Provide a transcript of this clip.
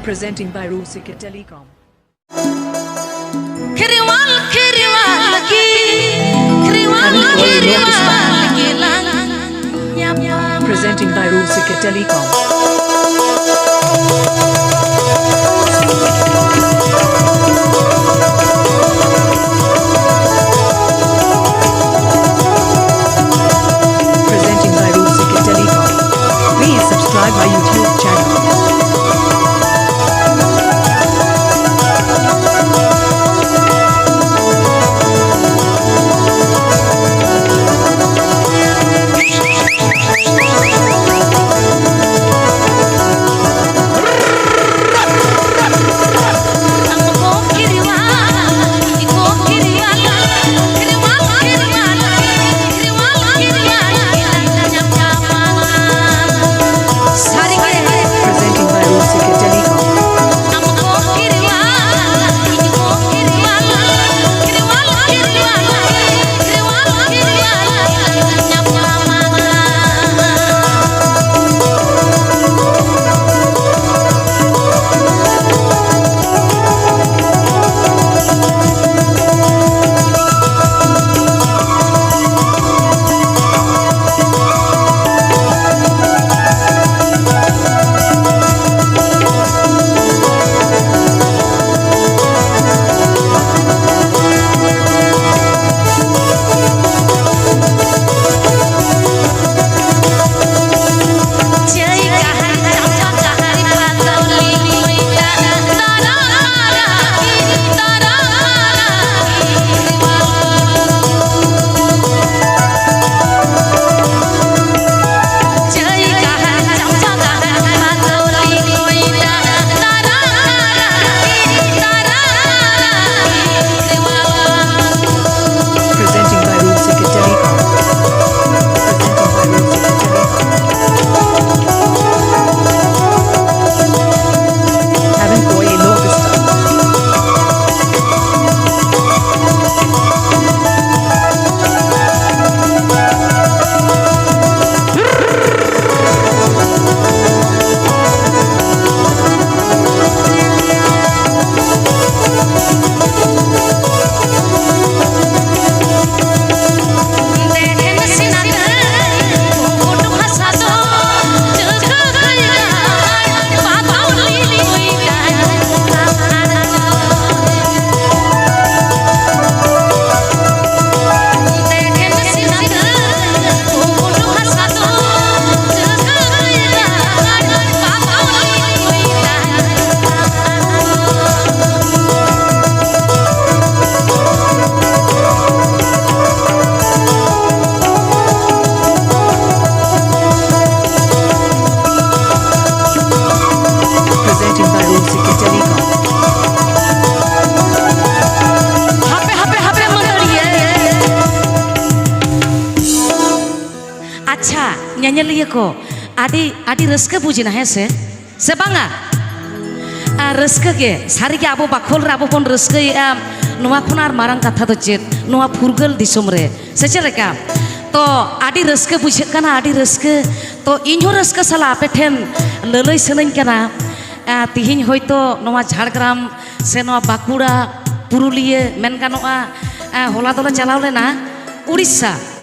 Presenting by Rusika Telecom. Presenting by Rusika Telecom. Presenting by Rusika Telecom. Please subscribe my YouTube channel. Presenting by Rusika Telecom. Presenting by Rusika Telecom. Presenting by Rusika Telecom. Haven't boy a locust. Presenting by Rusika Telecom. अच्छा nyanyi ko adi raska bujina he se banga raska ge sari ge abo bakhol re abo pon raska noa khonar marang katha do chet noa furgal disom re se cheleka to adi raska bujhe kana adi raska to inho raska sala ape then lalai senain kana tihin hoyto noa Jhargram se noa Bakura Purulia men ganoa hola dola chalaw lena Urissa